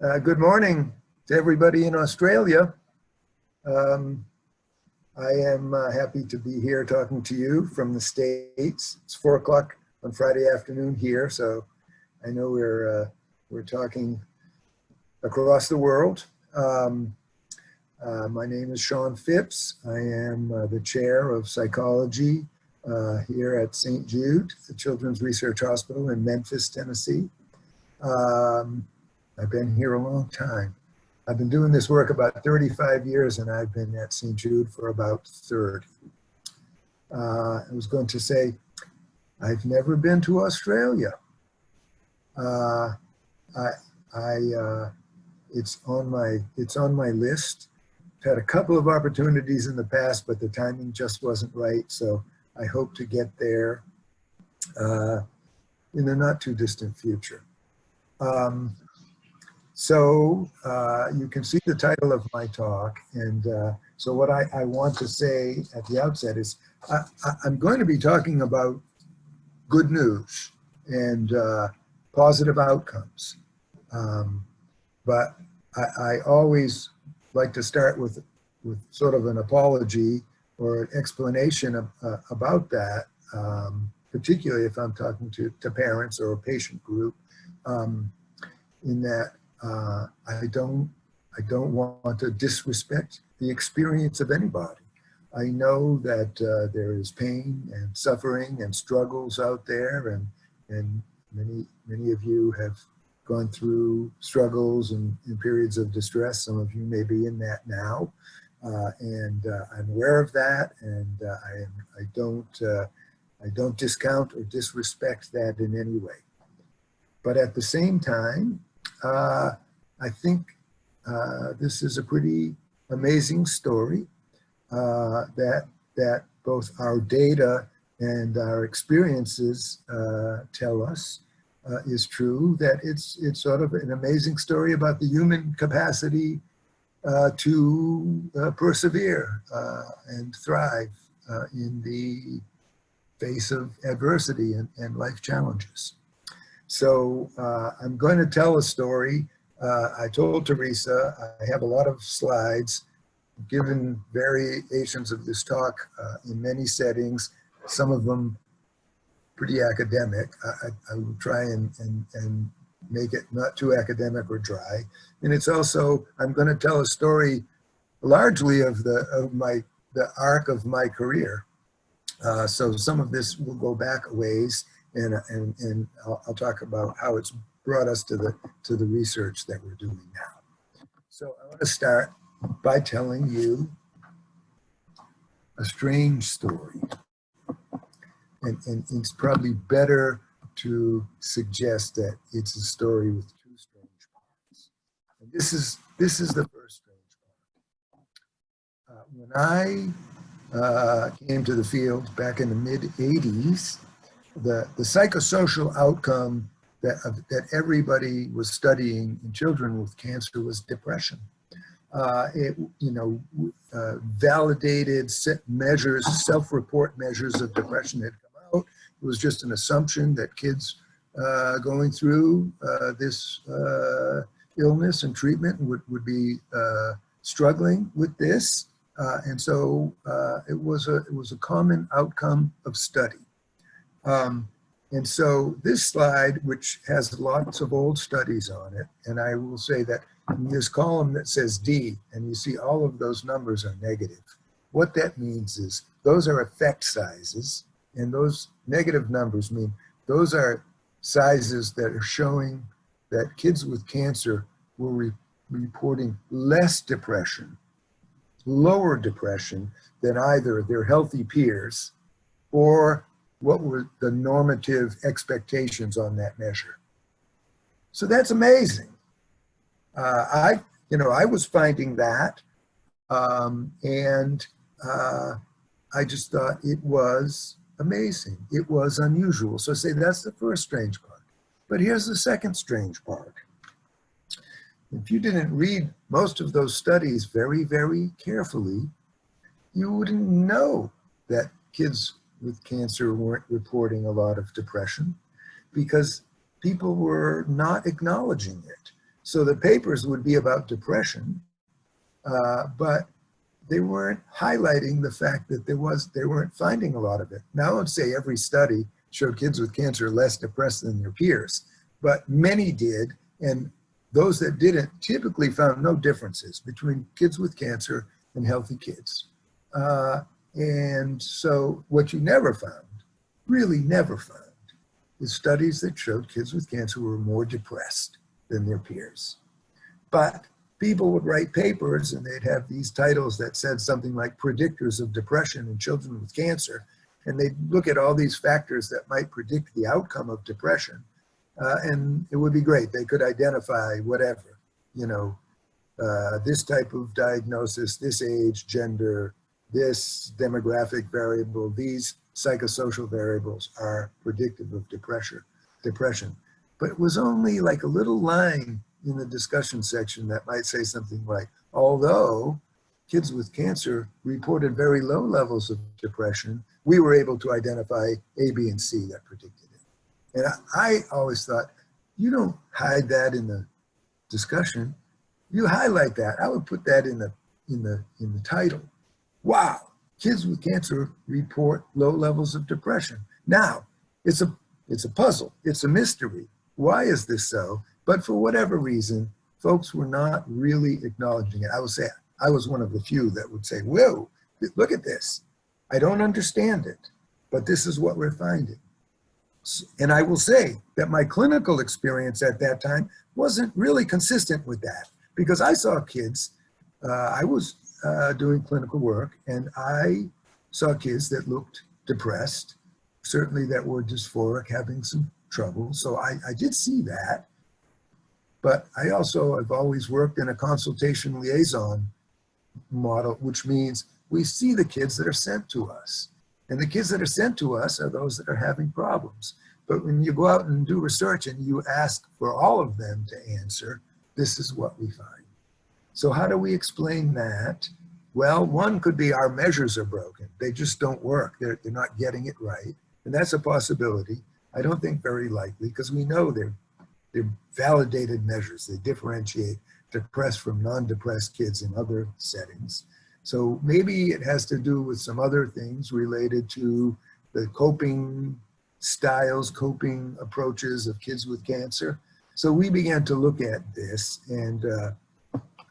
Good morning to everybody in Australia. Um, I am happy to be here talking to you from the States. It's 4 o'clock on Friday afternoon here, so I know we're talking across the world. My name is Sean Phipps. I am the chair of psychology here at St. Jude, the Children's Research Hospital in Memphis, Tennessee. I've been here a long time. I've been doing this work about 35 years, and I've been at St. Jude for about 30. I was going to say, I've never been to Australia. It's on my list. I've had a couple of opportunities in the past, but the timing just wasn't right. So I hope to get there in the not too distant future. So you can see the title of my talk, and so what I want to say at the outset is I'm going to be talking about good news and positive outcomes, but I always like to start with sort of an apology or an explanation about that, particularly if I'm talking to parents or a patient group, in that I don't want to disrespect the experience of anybody. I know that there is pain and suffering and struggles out there, and many of you have gone through struggles and periods of distress. Some of you may be in that now, and I'm aware of that, and I don't discount or disrespect that in any way. But at the same time, I think this is a pretty amazing story that both our data and our experiences tell us is true, that it's sort of an amazing story about the human capacity to persevere and thrive in the face of adversity and life challenges. So I'm going to tell a story. I told Teresa I have a lot of slides, given variations of this talk in many settings, some of them pretty academic. I will try and make it not too academic or dry. And it's also, I'm going to tell a story largely of the arc of my career. So some of this will go back a ways, and I'll talk about how it's brought us to the research that we're doing now. So I want to start by telling you a strange story, and it's probably better to suggest that it's a story with two strange parts. And this is the first strange part. When I came to the field back in the mid-'80s, the psychosocial outcome that everybody was studying in children with cancer was depression. Validated measures, self-report measures of depression had come out. It was just an assumption that kids going through this illness and treatment would be struggling with this, and so it was a common outcome of study. And so this slide, which has lots of old studies on it, and I will say that in this column that says D, and you see all of those numbers are negative. What that means is those are effect sizes, and those negative numbers mean those are sizes that are showing that kids with cancer were reporting less depression, lower depression than either their healthy peers or what were the normative expectations on that measure. So that's amazing. I was finding that, and I just thought it was amazing. It was unusual. So I say that's the first strange part. But here's the second strange part. If you didn't read most of those studies very, very carefully, you wouldn't know that kids with cancer weren't reporting a lot of depression, because people were not acknowledging it. So the papers would be about depression, but they weren't highlighting the fact that they weren't finding a lot of it. Now, I won't say every study showed kids with cancer less depressed than their peers, but many did, and those that didn't typically found no differences between kids with cancer and healthy kids. And so what you never found, really never found, is studies that showed kids with cancer were more depressed than their peers. But people would write papers and they'd have these titles that said something like predictors of depression in children with cancer. And they'd look at all these factors that might predict the outcome of depression. And it would be great. They could identify whatever, this type of diagnosis, this age, gender, this demographic variable, these psychosocial variables are predictive of depression. But it was only like a little line in the discussion section that might say something like, although kids with cancer reported very low levels of depression, we were able to identify A, B, and C that predicted it. And I always thought, you don't hide that in the discussion, you highlight that. I would put that in the title. Wow, kids with cancer report low levels of depression. Now, it's a puzzle, it's a mystery. Why is this so? But for whatever reason, folks were not really acknowledging it. I would say I was one of the few that would say, whoa, look at this. I don't understand it, but this is what we're finding. And I will say that my clinical experience at that time wasn't really consistent with that, because I saw kids, I was doing clinical work, and I saw kids that looked depressed, certainly that were dysphoric, having some trouble. So I did see that. But I also have always worked in a consultation liaison model, which means we see the kids that are sent to us. And the kids that are sent to us are those that are having problems. But when you go out and do research and you ask for all of them to answer, this is what we find. So how do we explain that? Well, one could be our measures are broken. They just don't work. They're not getting it right. And that's a possibility. I don't think very likely, because we know they're validated measures. They differentiate depressed from non-depressed kids in other settings. So maybe it has to do with some other things related to the coping styles, coping approaches of kids with cancer. So we began to look at this, and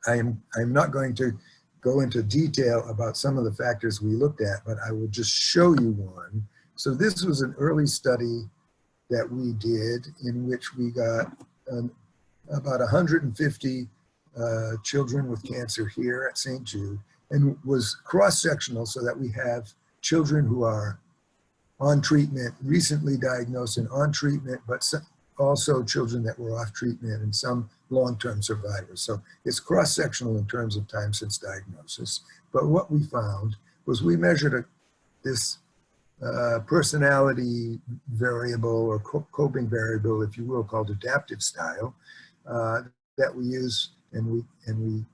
I'm not going to go into detail about some of the factors we looked at, but I will just show you one. So this was an early study that we did in which we got about 150 children with cancer here at St. Jude, and was cross-sectional so that we have children who are on treatment, recently diagnosed and on treatment, but also children that were off treatment and some long-term survivors. So it's cross-sectional in terms of time since diagnosis. But what we found was we measured this personality variable or coping variable, if you will, called adaptive style, that we use, and we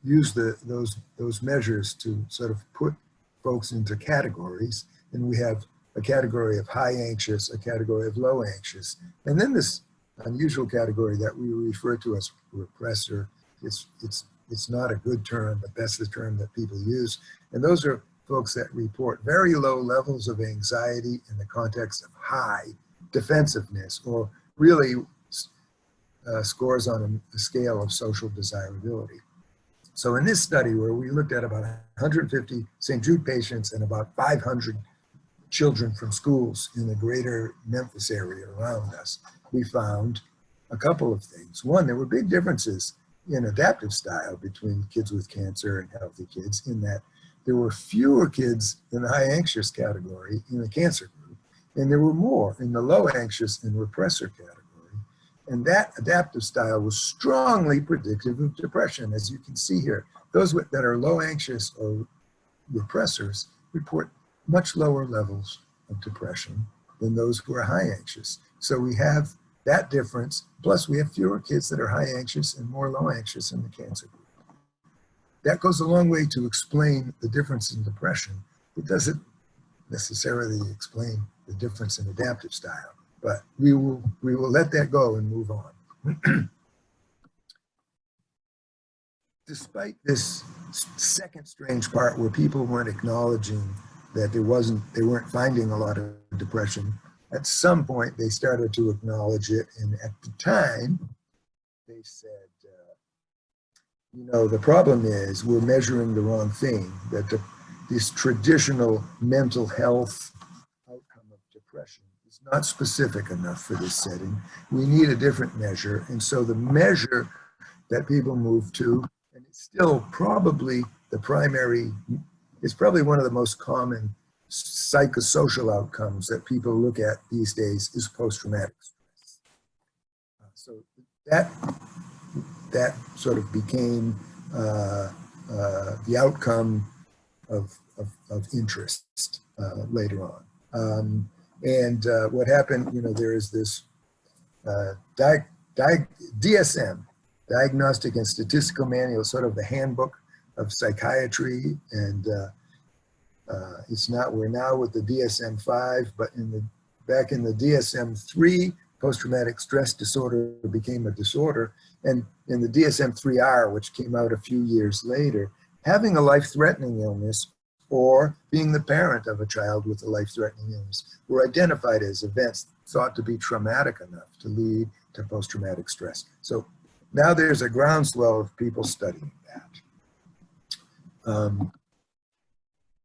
use those measures to sort of put folks into categories. And we have a category of high anxious, a category of low anxious, and then this unusual category that we refer to as repressor. It's not a good term, but that's the term that people use. And those are folks that report very low levels of anxiety in the context of high defensiveness, or really scores on a scale of social desirability. So in this study, where we looked at about 150 St. Jude patients and about 500 children from schools in the greater Memphis area around us, we found a couple of things. One, there were big differences in adaptive style between kids with cancer and healthy kids, in that there were fewer kids in the high anxious category in the cancer group, and there were more in the low anxious and repressor category. And that adaptive style was strongly predictive of depression, as you can see here. Those that are low anxious or repressors report much lower levels of depression than those who are high anxious. So we have that difference, plus we have fewer kids that are high anxious and more low anxious in the cancer group. That goes a long way to explain the difference in depression. It doesn't necessarily explain the difference in adaptive style, but we will let that go and move on. Despite this second strange part where people weren't acknowledging that they weren't finding a lot of depression, at some point they started to acknowledge it. And at the time, they said, the problem is we're measuring the wrong thing, that this traditional mental health outcome of depression is not specific enough for this setting. We need a different measure. And so the measure that people move to, and it's still probably it's probably one of the most common psychosocial outcomes that people look at these days, is post-traumatic stress. So that sort of became the outcome of interest later on. What happened, there is this DSM, Diagnostic and Statistical Manual, sort of the handbook of psychiatry, and we're now with the DSM-5, but back in the DSM-3, post-traumatic stress disorder became a disorder, and in the DSM-3R, which came out a few years later, having a life-threatening illness or being the parent of a child with a life-threatening illness were identified as events thought to be traumatic enough to lead to post-traumatic stress. So now there's a groundswell of people studying that.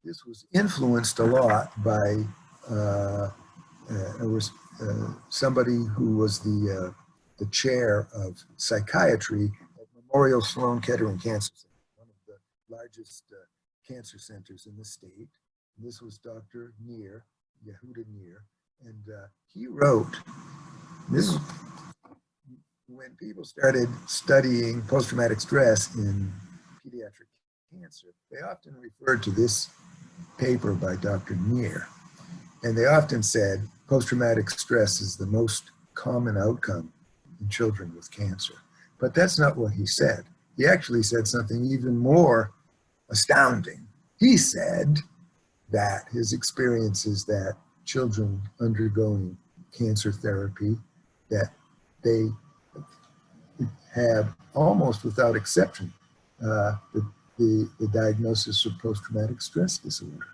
This was influenced a lot by somebody who was the chair of psychiatry at Memorial Sloan Kettering Cancer Center, one of the largest cancer centers in the state. And this was Dr. Neer, Yehuda Neer, and he wrote, this is when people started studying post-traumatic stress in pediatric cancer, they often referred to this paper by Dr. Neer, and they often said post-traumatic stress is the most common outcome in children with cancer. But that's not what he said. He actually said something even more astounding. He said that his experience is that children undergoing cancer therapy, that they have almost without exception the diagnosis of post-traumatic stress disorder.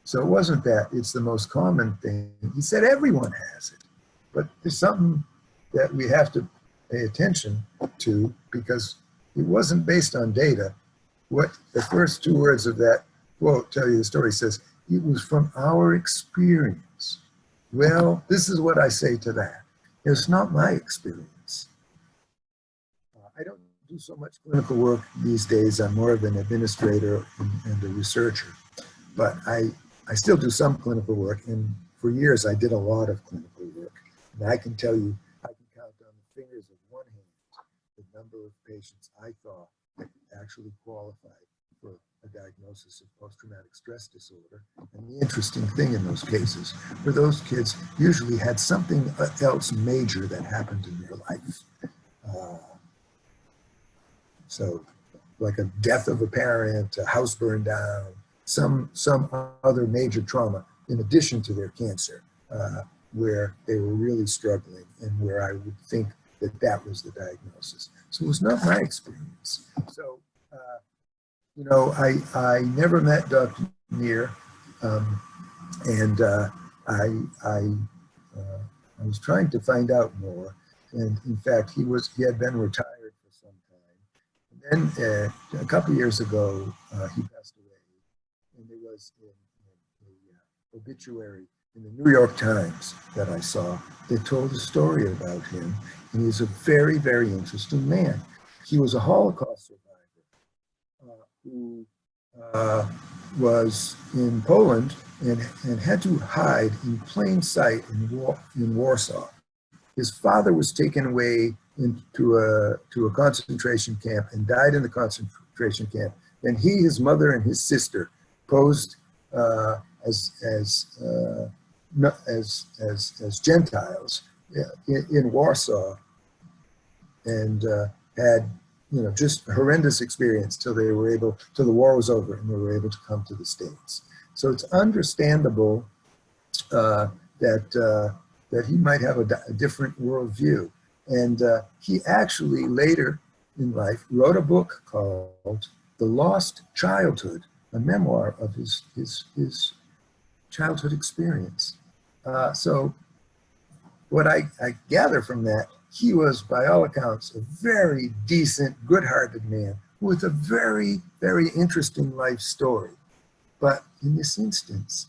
So it wasn't that it's the most common thing. He said everyone has it, but there's something that we have to pay attention to, because it wasn't based on data. What the first two words of that quote tell you the story says, it was from our experience. Well, this is what I say to that. It's not my experience. I don't do so much clinical work these days. I'm more of an administrator and a researcher, but I still do some clinical work, and for years I did a lot of clinical work. And I can tell you, I can count on the fingers of one hand the number of patients I thought that actually qualified for a diagnosis of post-traumatic stress disorder. And the interesting thing in those cases were those kids usually had something else major that happened in their life. So like a death of a parent, a house burned down, some other major trauma in addition to their cancer, where they were really struggling and where I would think that was the diagnosis. So it was not my experience. So, I never met Dr. Neer, and I was trying to find out more. And in fact, he had been retired for some time. And then a couple years ago, he passed away. And there was an obituary in the New York Times that I saw that told a story about him. And he's a very, very interesting man. He was a Holocaust survivor who was in Poland and had to hide in plain sight in Warsaw. His father was taken away to a concentration camp and died in the concentration camp. And he, his mother, and his sister posed as Gentiles in Warsaw, and had just a horrendous experience till the war was over and they were able to come to the States. So it's understandable that he might have a different worldview. And he actually later in life wrote a book called The Lost Childhood, a memoir of his childhood experience. So what I gather from that, he was, by all accounts, a very decent, good-hearted man with a very, very interesting life story. But in this instance,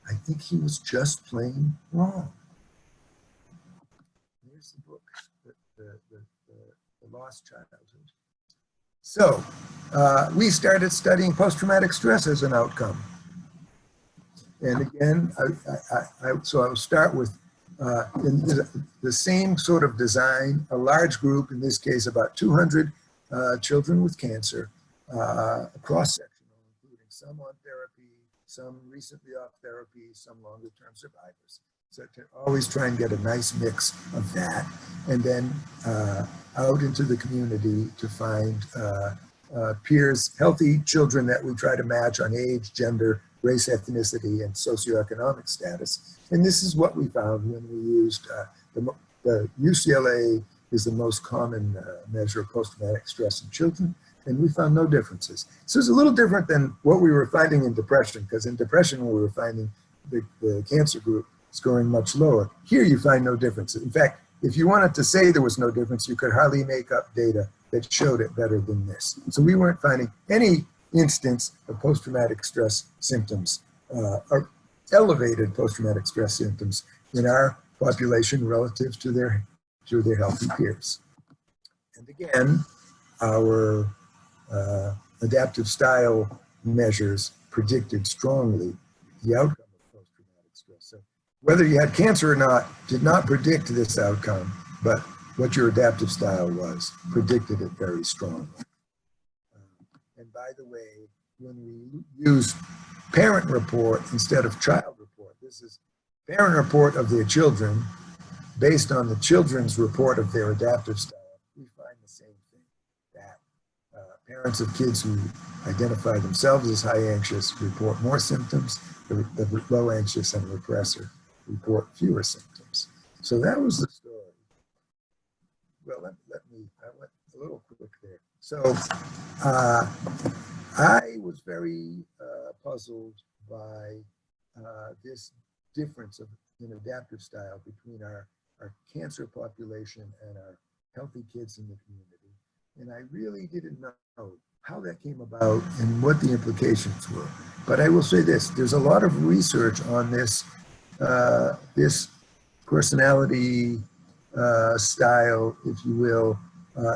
I think he was just plain wrong. Here's the book, The Lost Childhood. So we started studying post-traumatic stress as an outcome. And again, so I'll start with in the same sort of design, a large group, in this case about 200 children with cancer, cross-sectional, including some on therapy, some recently off therapy, some longer-term survivors. So to always try and get a nice mix of that, and then out into the community to find peers, healthy children that we try to match on age, gender, race, ethnicity, and socioeconomic status. And this is what we found when we used the UCLA is the most common measure of post-traumatic stress in children, and we found no differences. So it's a little different than what we were finding in depression, because in depression we were finding the cancer group scoring much lower. Here you find no differences. In fact, if you wanted to say there was no difference, you could hardly make up data that showed it better than this. So we weren't finding any instance of post-traumatic stress symptoms, or elevated post-traumatic stress symptoms in our population relative to their healthy peers. And again, our adaptive style measures predicted strongly the outcome of post-traumatic stress. So whether you had cancer or not did not predict this outcome, but what your adaptive style was predicted it very strongly. And by the way, when we use parent report instead of child report, this is parent report of their children based on the children's report of their adaptive style, we find the same thing, that parents of kids who identify themselves as high anxious report more symptoms, the low anxious and repressor report fewer symptoms. So that was the story. Well, I went a little quick there. So I was very puzzled by this difference in adaptive style between our cancer population and our healthy kids in the community. And I really didn't know how that came about and what the implications were. But I will say this, there's a lot of research on this, this personality style, if you will,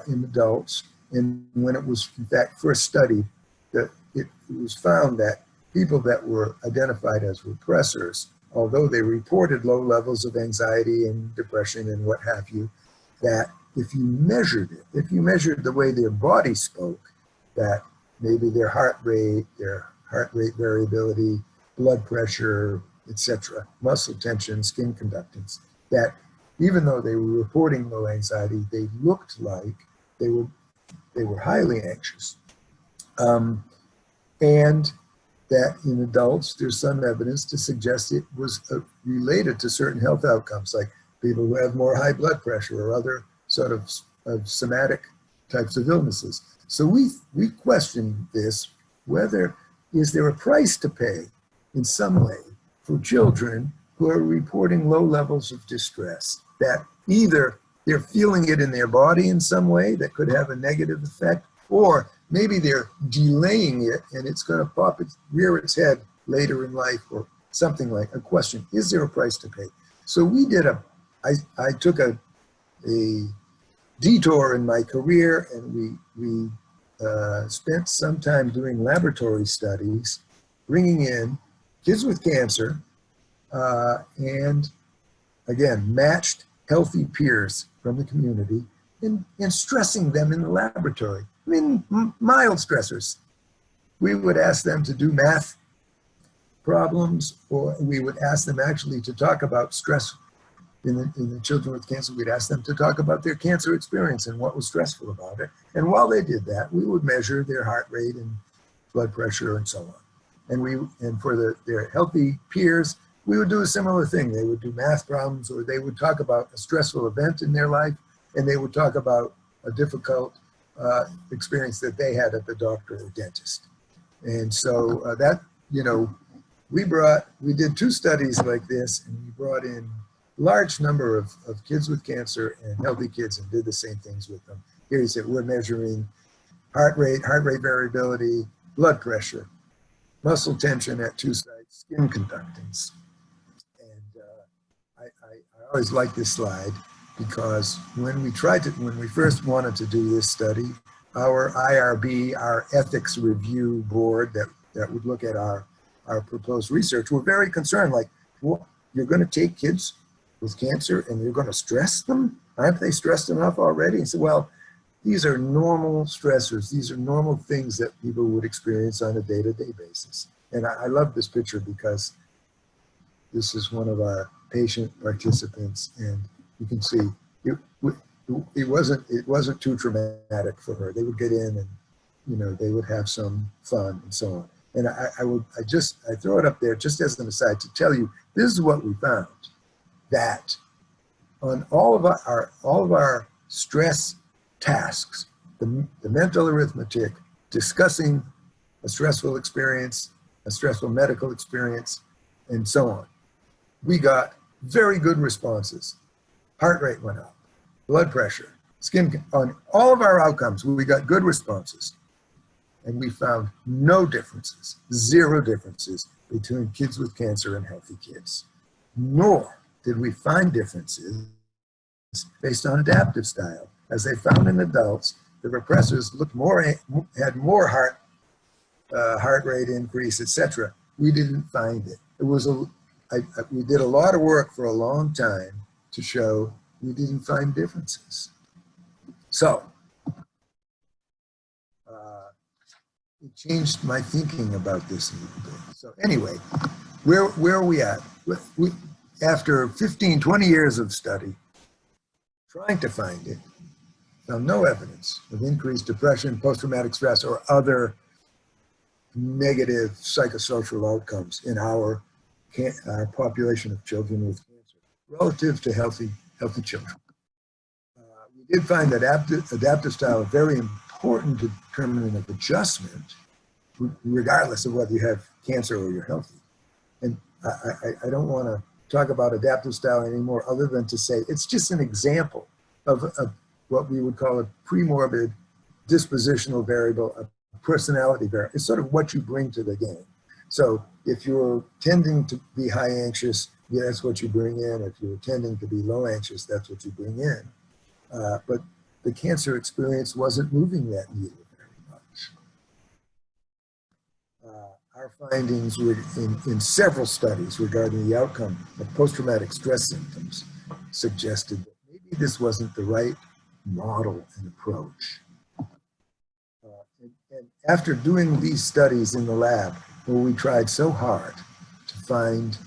in adults. And when it was in fact first studied, that it was found that people that were identified as repressors, although they reported low levels of anxiety and depression and what have you, that if you measured it, if you measured the way their body spoke, that maybe their heart rate variability, blood pressure, etc., muscle tension, skin conductance, that even though they were reporting low anxiety, they looked like they were highly anxious. And that in adults, there's some evidence to suggest it was related to certain health outcomes, like people who have more high blood pressure or other sort of somatic types of illnesses. So we questioned this, whether is there a price to pay in some way for children who are reporting low levels of distress, that either they're feeling it in their body in some way that could have a negative effect, or maybe they're delaying it and it's going to rear its head later in life, or something like a question, is there a price to pay? So we did I took a detour in my career, and we spent some time doing laboratory studies, bringing in kids with cancer, and again, matched healthy peers from the community, and stressing them in the laboratory. I mean, mild stressors. We would ask them to do math problems, or we would ask them actually to talk about stress in the children with cancer. We'd ask them to talk about their cancer experience and what was stressful about it. And while they did that, we would measure their heart rate and blood pressure and so on. And for their healthy peers, we would do a similar thing. They would do math problems, or they would talk about a stressful event in their life, and they would talk about a difficult experience that they had at the doctor or dentist. And so that, you know, we did 2 studies like this, and we brought in a large number of kids with cancer and healthy kids and did the same things with them. Here you see we're measuring heart rate variability, blood pressure, muscle tension at 2 sites, skin conductance. And I always like this slide because when we first wanted to do this study, our IRB, our ethics review board that would look at our proposed research, were very concerned, like, well, you're going to take kids with cancer and you're going to stress them? Aren't they stressed enough already? And so, well, these are normal stressors. These are normal things that people would experience on a day-to-day basis. And I love this picture because this is one of our patient participants, and you can see it wasn't too traumatic for her. They would get in and, you know, they would have some fun and so on. And I throw it up there just as an aside to tell you, this is what we found, that on all of our stress tasks, the mental arithmetic, discussing a stressful experience, a stressful medical experience, and so on, we got very good responses. Heart rate went up, blood pressure, on all of our outcomes, we got good responses. And we found no differences, 0 differences between kids with cancer and healthy kids. Nor did we find differences based on adaptive style. As they found in adults, the repressors had more heart rate increase, etc. We didn't find it. We did a lot of work for a long time to show we didn't find differences. So it changed my thinking about this a little bit. So anyway, where are we at? After 15, 20 years of study, trying to find it, found no evidence of increased depression, post-traumatic stress, or other negative psychosocial outcomes in our population of children with cancer relative to healthy children. We did find that adaptive style is very important determinant of adjustment, regardless of whether you have cancer or you're healthy. And I don't want to talk about adaptive style anymore, other than to say it's just an example of what we would call a premorbid dispositional variable, a personality variable. It's sort of what you bring to the game. So if you're tending to be high anxious, that's what you bring in. If you're tending to be low anxious, that's what you bring in. But the cancer experience wasn't moving that needle very much. Our findings were in several studies regarding the outcome of post-traumatic stress symptoms suggested that maybe this wasn't the right model and approach. And after doing these studies in the lab, where we tried so hard to find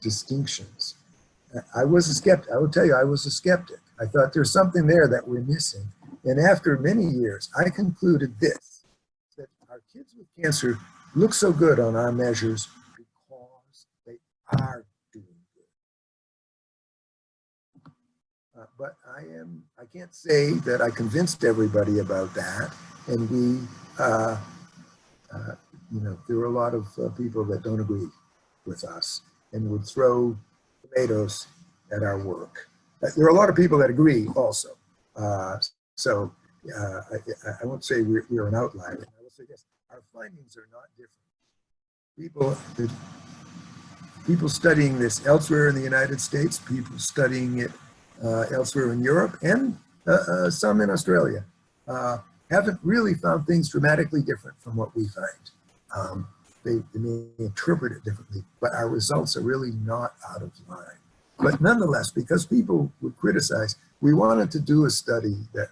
distinctions, I was a skeptic. I will tell you, I was a skeptic. I thought there's something there that we're missing. And after many years, I concluded this, that our kids with cancer look so good on our measures because they are doing good. But I can't say that I convinced everybody about that. And you know, there were a lot of people that don't agree with us and would throw tomatoes at our work. There are a lot of people that agree also. So I won't say we're an outlier. I will say this, our findings are not different. People studying this elsewhere in the United States, people studying it elsewhere in Europe, and some in Australia, haven't really found things dramatically different from what we find. They may interpret it differently, but our results are really not out of line. But nonetheless, because people would criticize, we wanted to do a study that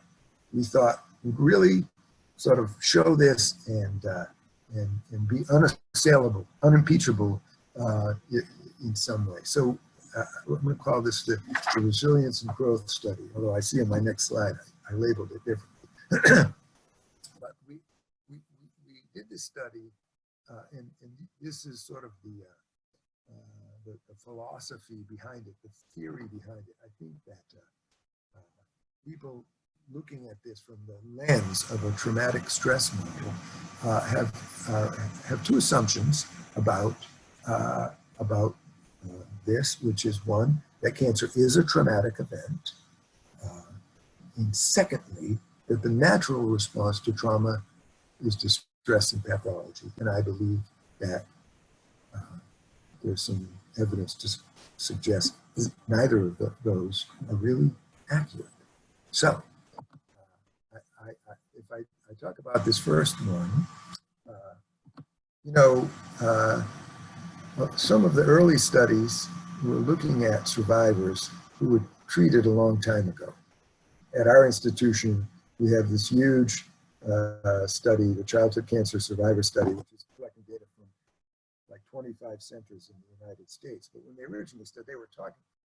we thought would really sort of show this and be unassailable, unimpeachable in some way. So I'm going to call this the resilience and growth study, although I see in my next slide I labeled it differently. But we did this study, and this is sort of the philosophy behind it, the theory behind it. I think that people looking at this from the lens of a traumatic stress model have two assumptions about this, which is one, that cancer is a traumatic event, and secondly, that the natural response to trauma is distress and pathology. And I believe that there's some evidence to suggest that neither of those are really accurate. So, if I talk about this first one, some of the early studies were looking at survivors who were treated a long time ago. At our institution, we have this huge study, the Childhood Cancer Survivor Study, which is collecting data from like 25 centers in the United States. But when they originally started,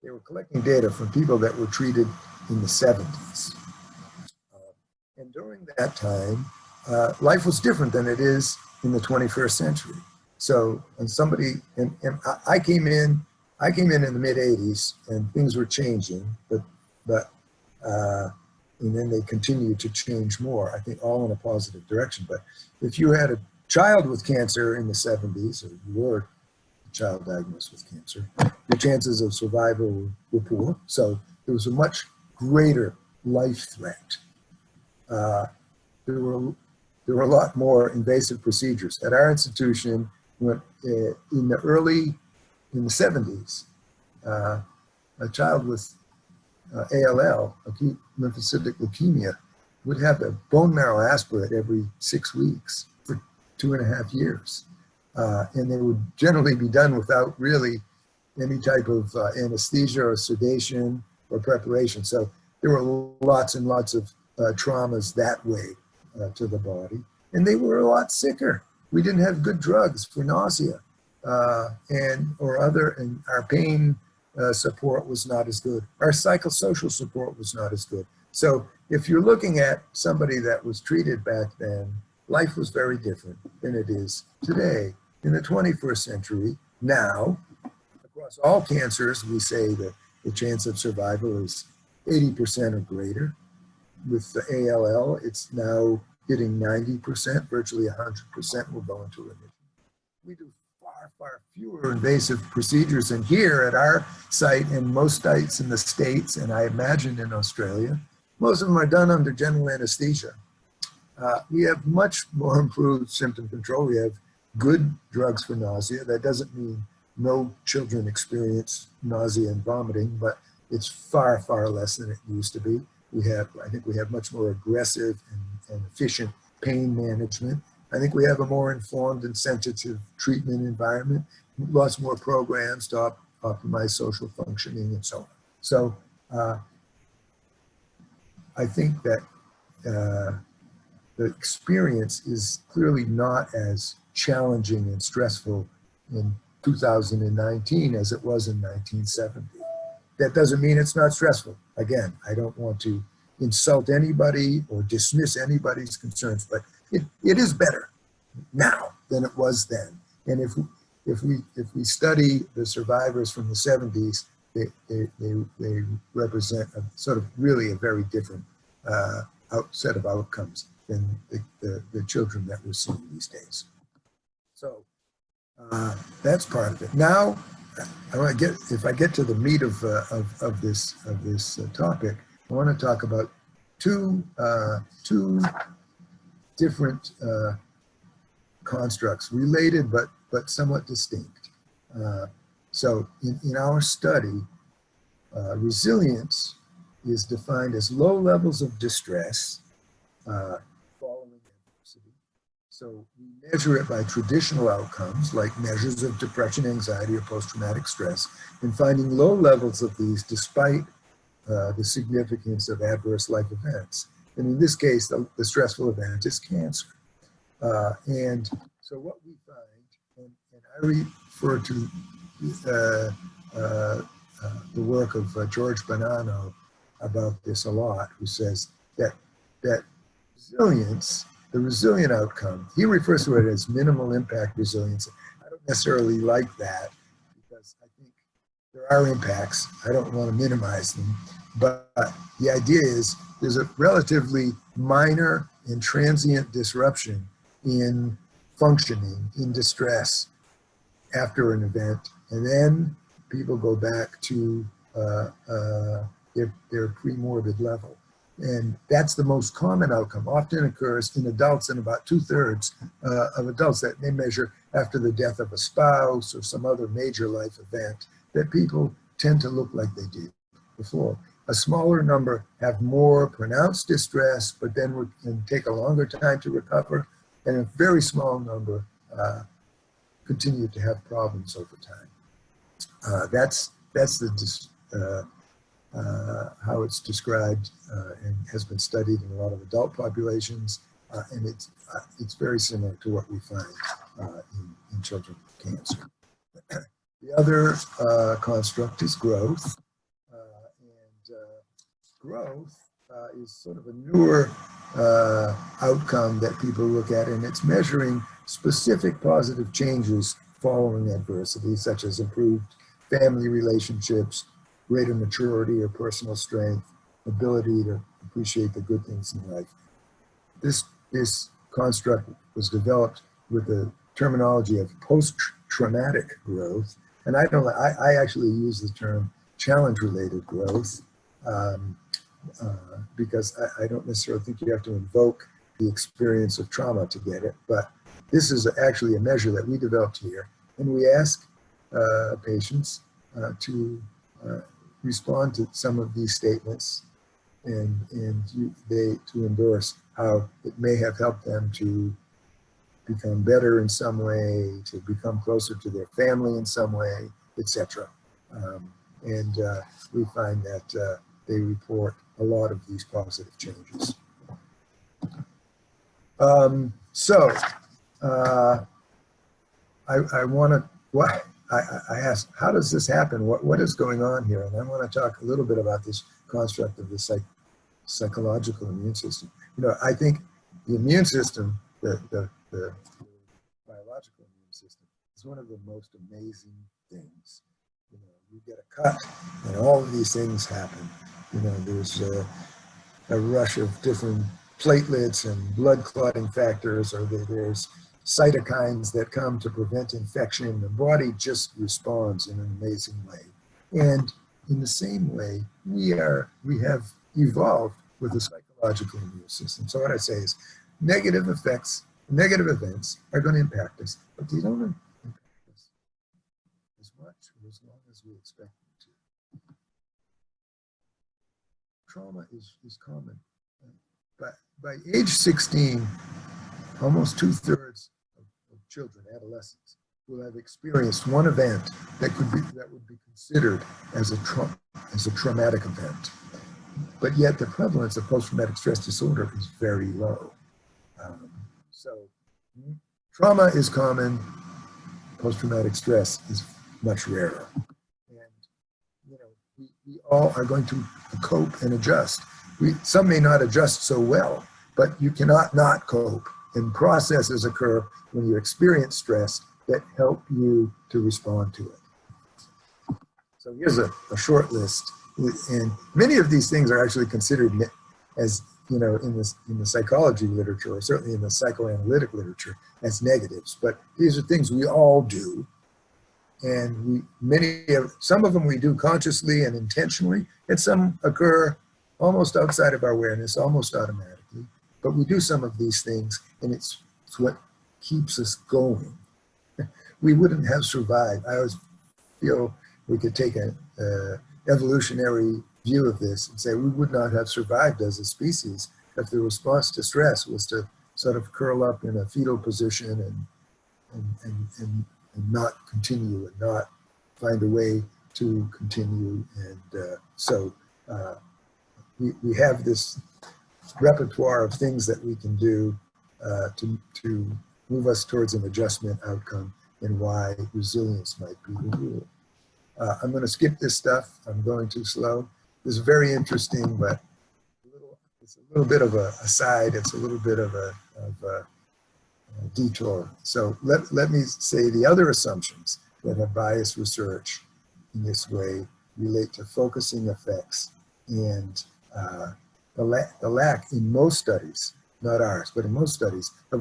they were collecting data from people that were treated in the 70s. And during that time, life was different than it is in the 21st century. So, and I came in the mid 80s, and things were changing, but and then they continued to change more, I think all in a positive direction. But if you had a child with cancer in the 70s, or you were a child diagnosed with cancer, your chances of survival were poor. So there was a much greater life threat. There were a lot more invasive procedures. At our institution, in the 70s, a child with ALL, acute lymphocytic leukemia, would have a bone marrow aspirate every 6 weeks for 2.5 years. And they would generally be done without really any type of anesthesia or sedation or preparation. So there were lots and lots of traumas that way to the body. And they were a lot sicker. We didn't have good drugs for nausea and our pain support was not as good. Our psychosocial support was not as good. So if you're looking at somebody that was treated back then, life was very different than it is today. In the 21st century, now, across all cancers, we say that the chance of survival is 80% or greater. With the ALL, it's now hitting 90%, virtually 100% will go into remission. We do far fewer invasive procedures. And here at our site and most sites in the States, and I imagine in Australia, most of them are done under general anesthesia. We have much more improved symptom control. We have good drugs for nausea. That doesn't mean no children experience nausea and vomiting, but it's far less than it used to be. I think we have much more aggressive and efficient pain management. I think we have a more informed and sensitive treatment environment, lots more programs to optimize social functioning and so on. So I think that the experience is clearly not as challenging and stressful in 2019 as it was in 1970. That doesn't mean it's not stressful. Again, I don't want to insult anybody or dismiss anybody's concerns, but it is better now than it was then. And if we study the survivors from the 70s, they represent a sort of really a very different set of outcomes than the children that we're seeing these days. So that's part of it. Now, if I get to the meat of this topic, I want to talk about two different constructs, related but somewhat distinct. So in our study, resilience is defined as low levels of distress following adversity. So we measure it by traditional outcomes like measures of depression, anxiety, or post-traumatic stress, and finding low levels of these despite the significance of adverse life events. And in this case, the stressful event is cancer. And so what we find, and I refer to the work of George Bonanno about this a lot, who says that resilience, the resilient outcome, he refers to it as minimal impact resilience. I don't necessarily like that because I think there are impacts. I don't want to minimize them. But the idea is there's a relatively minor and transient disruption in functioning, in distress after an event, and then people go back to their pre-morbid level. And that's the most common outcome. Often occurs in adults, in about 2/3 of adults, that they measure after the death of a spouse or some other major life event, that people tend to look like they did before. A smaller number have more pronounced distress, but then can take a longer time to recover, and a very small number continue to have problems over time. That's how it's described and has been studied in a lot of adult populations, and it's very similar to what we find in children with cancer. The other construct is growth, and growth is sort of a newer outcome that people look at, and it's measuring specific positive changes following adversity, such as improved family relationships, greater maturity or personal strength, ability to appreciate the good things in life. This construct was developed with the terminology of post-traumatic growth, and I actually use the term challenge-related growth because I don't necessarily think you have to invoke the experience of trauma to get it, but this is actually a measure that we developed here, and we ask patients to respond to some of these statements and to endorse how it may have helped them to become better in some way, to become closer to their family in some way, etc. And we find that they report a lot of these positive changes. I want to, I asked, how does this happen? What is going on here? And I want to talk a little bit about this construct of the psychological immune system. You know, I think the immune system, the biological immune system, is one of the most amazing things. You know, you get a cut, and all of these things happen. You know, there's a rush of different platelets and blood clotting factors, or there's cytokines that come to prevent infection. The body just responds in an amazing way. And in the same way, we have evolved with a psychological immune system. So what I say is negative events are going to impact us, but they don't impact us as much or as long as we expect them to. Trauma is common. But by age 16, almost 2/3 of children, adolescents, will have experienced one event that would be considered as a traumatic event. But yet the prevalence of post-traumatic stress disorder is very low. So trauma is common, post-traumatic stress is much rarer. And you know, we all are going to cope and adjust. Some may not adjust so well, but you cannot not cope. And processes occur when you experience stress that help you to respond to it. So here's a short list. And many of these things are actually considered as, you know, in the psychology literature, or certainly in the psychoanalytic literature, as negatives. But these are things we all do. And some of them we do consciously and intentionally, and some occur almost outside of our awareness, almost automatically. But we do some of these things, and it's what keeps us going. We wouldn't have survived. I always feel we could take an evolutionary view of this and say we would not have survived as a species if the response to stress was to sort of curl up in a fetal position and not continue and not find a way to continue. And so we have this repertoire of things that we can do to move us towards an adjustment outcome, and why resilience might be the rule. I'm going to skip this stuff. I'm going too slow. This is very interesting, but it's a little bit of a aside. It's a little bit of a detour. So let me say the other assumptions that have biased research in this way relate to focusing effects And the lack in most studies, not ours, but in most studies, I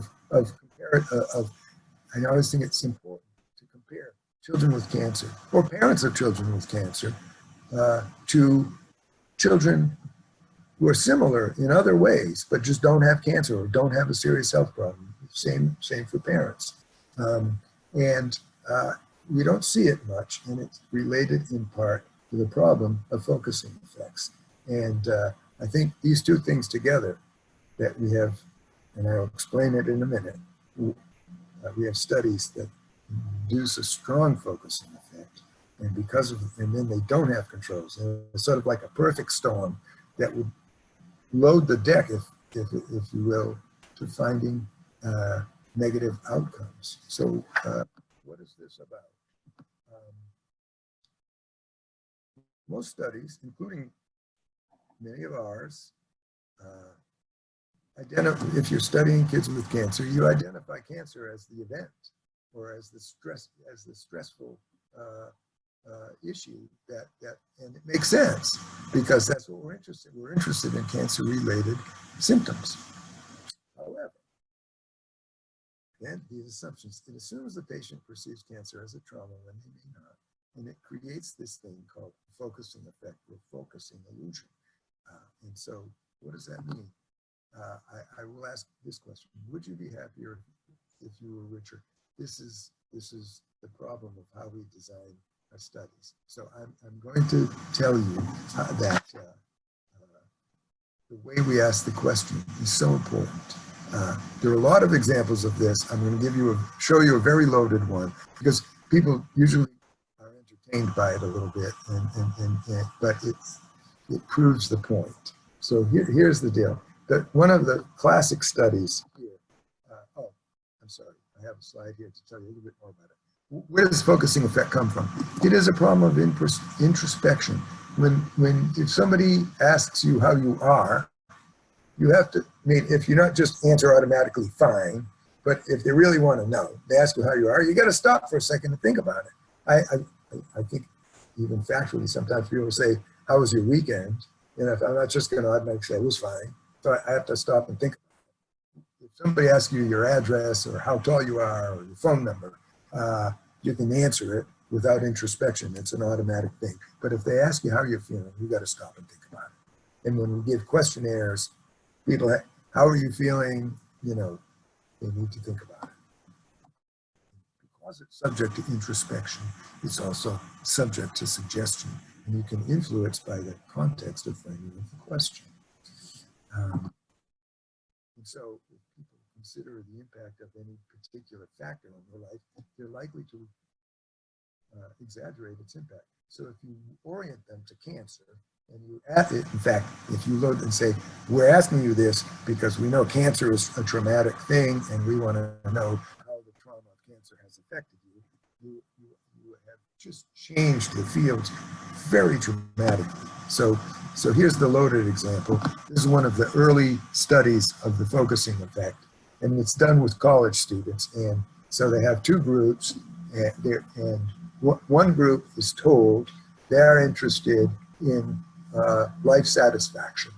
always think it's important to compare children with cancer or parents of children with cancer to children who are similar in other ways, but just don't have cancer or don't have a serious health problem. Same for parents. And we don't see it much, and it's related in part to the problem of focusing effects. And I think these two things together that we have, and I'll explain it in a minute, we have studies that induce a strong focusing effect, and then they don't have controls. And it's sort of like a perfect storm that would load the deck, if you will, to finding negative outcomes. So what is this about? Most studies, including many of ours, if you're studying kids with cancer, you identify cancer as the event or as the stressful issue and it makes sense because that's what we're interested in. We're interested in cancer-related symptoms. However, then these assumptions, it assumes the patient perceives cancer as a trauma when they may not, and it creates this thing called focusing effect or focusing illusion. And so what does that mean? I will ask this question: would you be happier if you were richer? This is the problem of how we design our studies. So I'm going to tell you that the way we ask the question is so important. There are a lot of examples of this. I'm going to show you a very loaded one because people usually are entertained by it a little bit, but it proves the point. So here's the deal. One of the classic studies here, I'm sorry, I have a slide here to tell you a little bit more about it. Where does focusing effect come from? It is a problem of introspection. If somebody asks you how you are, you have to, if you not just answer automatically fine, but if they really want to know, they ask you how you are, you got to stop for a second to think about it. I think even factually, sometimes people say, how was your weekend? And if I'm not just going to automatically say, it was fine. So I have to stop and think about it. If somebody asks you your address or how tall you are or your phone number, you can answer it without introspection. It's an automatic thing. But if they ask you how you're feeling, you got to stop and think about it. And when we give questionnaires, people, how are you feeling? They need to think about it. Because it's subject to introspection, it's also subject to suggestion, and you can influence by the context of framing of the question. And so if people consider the impact of any particular factor on their life, they're likely to exaggerate its impact. So if you orient them to cancer, and you ask it, in fact, if you load and say, we're asking you this because we know cancer is a traumatic thing and we want to know how the trauma of cancer has affected you, you have just changed the fields very dramatically. So here's the loaded example. This is one of the early studies of the focusing effect, and it's done with college students. And so they have two groups, and one group is told they're interested in life satisfaction,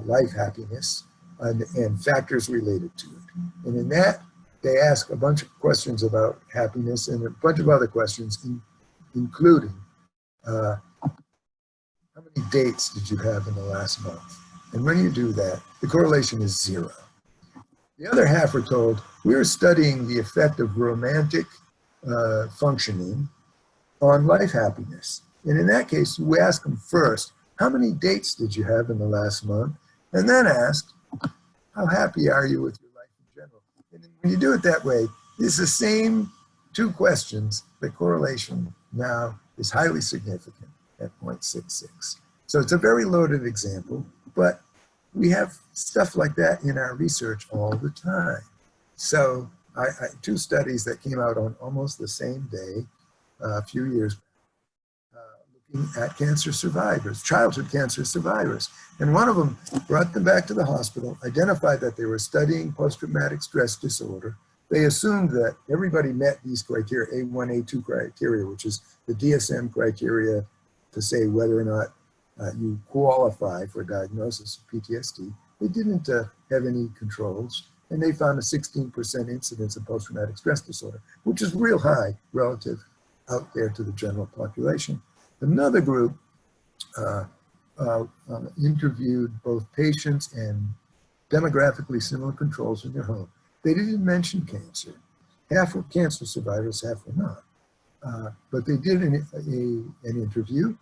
life happiness, and factors related to it. And in that, they ask a bunch of questions about happiness and a bunch of other questions, including how many dates did you have in the last month? And when you do that, the correlation is 0. The other half are told, we're studying the effect of romantic functioning on life happiness. And in that case, we ask them first, how many dates did you have in the last month? And then ask, how happy are you with your life in general? And when you do it that way, it's the same two questions. The correlation now is highly significant at 0.66. So it's a very loaded example, but we have stuff like that in our research all the time. So two studies that came out on almost the same day, a few years back, looking at cancer survivors, childhood cancer survivors. And one of them brought them back to the hospital, identified that they were studying post-traumatic stress disorder. They assumed that everybody met these criteria, A1, A2 criteria, which is the DSM criteria to say whether or not you qualify for a diagnosis of PTSD. They didn't have any controls, and they found a 16% incidence of post-traumatic stress disorder, which is real high relative out there to the general population. Another group interviewed both patients and demographically similar controls in their home. They didn't mention cancer. Half were cancer survivors, half were not. But they did an interview.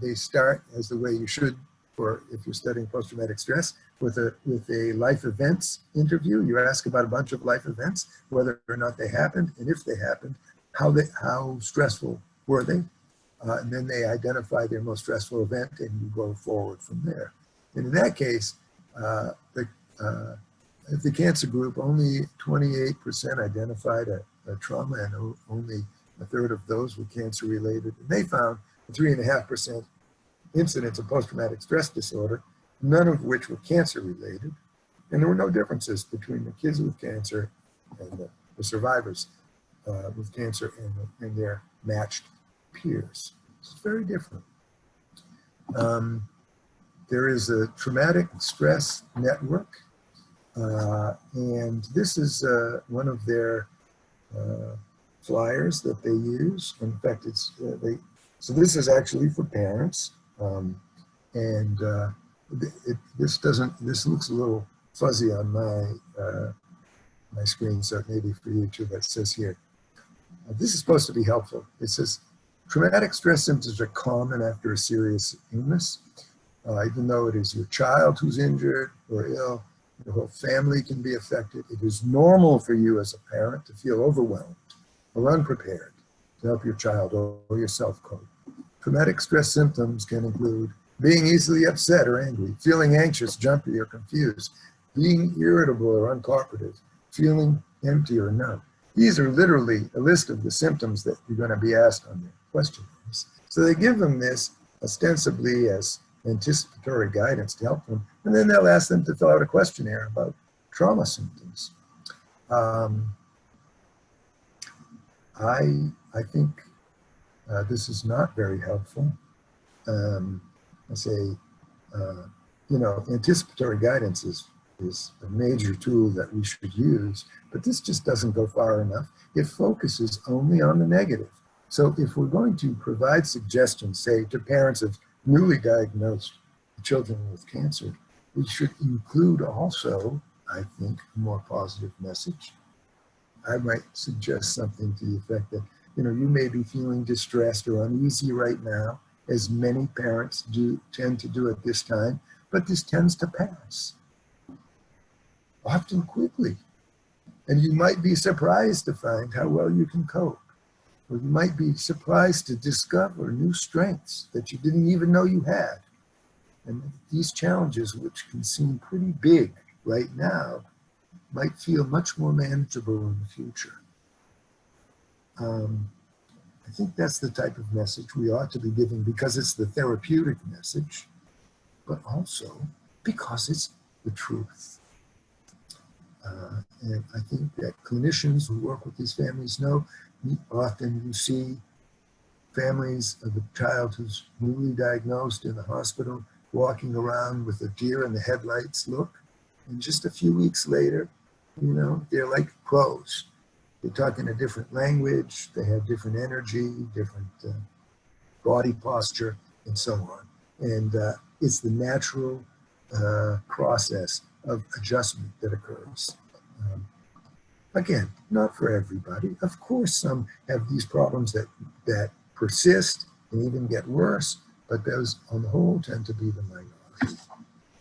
They start as the way you should for if you're studying post-traumatic stress with a life events interview. You ask about a bunch of life events, whether or not they happened, and if they happened, how stressful were they? And then they identify their most stressful event, and you go forward from there. And in that case, the cancer group, only 28% identified a trauma, and only a third of those were cancer related. And they found a 3.5% incidence of post-traumatic stress disorder, none of which were cancer related. And there were no differences between the kids with cancer and the survivors with cancer and their matched peers. It's very different. There is a traumatic stress network, and this is one of their flyers that they use. In fact, so this is actually for parents, and this looks a little fuzzy on my screen, so maybe for you too. That says here, this is supposed to be helpful. It says, traumatic stress symptoms are common after a serious illness. Even though it is your child who's injured or ill, your whole family can be affected. It is normal for you as a parent to feel overwhelmed or unprepared to help your child or yourself cope. Traumatic stress symptoms can include being easily upset or angry, feeling anxious, jumpy, or confused, being irritable or uncooperative, feeling empty or numb. These are literally a list of the symptoms that you're going to be asked on the questionnaires. So they give them this ostensibly as anticipatory guidance to help them, and then they'll ask them to fill out a questionnaire about trauma symptoms. I think this is not very helpful. I say, anticipatory guidance is a major tool that we should use, but this just doesn't go far enough. It focuses only on the negative. So if we're going to provide suggestions, say, to parents of newly diagnosed children with cancer, we should include also, I think, a more positive message. I might suggest something to the effect that, you may be feeling distressed or uneasy right now, as many parents tend to do at this time, but this tends to pass, often quickly. And you might be surprised to find how well you can cope. Or you might be surprised to discover new strengths that you didn't even know you had. And these challenges, which can seem pretty big right now, might feel much more manageable in the future. I think that's the type of message we ought to be giving, because it's the therapeutic message, but also because it's the truth. And I think that clinicians who work with these families know, often you see families of a child who's newly diagnosed in the hospital walking around with a deer in the headlights look, and just a few weeks later, they're like pros. They talk in a different language, they have different energy, different body posture, and so on. And it's the natural process of adjustment that occurs. Again, not for everybody. Of course, some have these problems that persist and even get worse, but those on the whole tend to be the minority.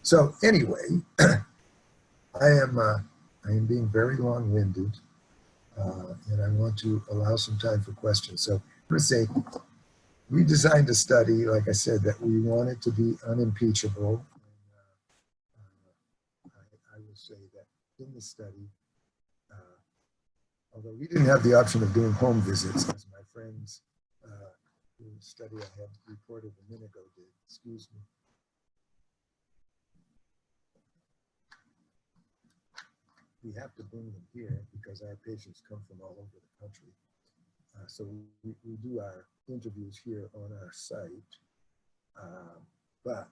So anyway, I am being very long-winded, and I want to allow some time for questions. So I'm going to say, we designed a study, like I said, that we wanted to be unimpeachable. I will say that in the study, although we didn't have the option of doing home visits, as my friends whose study I had reported a minute ago did, excuse me. We have to bring them here because our patients come from all over the country. So we do our interviews here on our site. but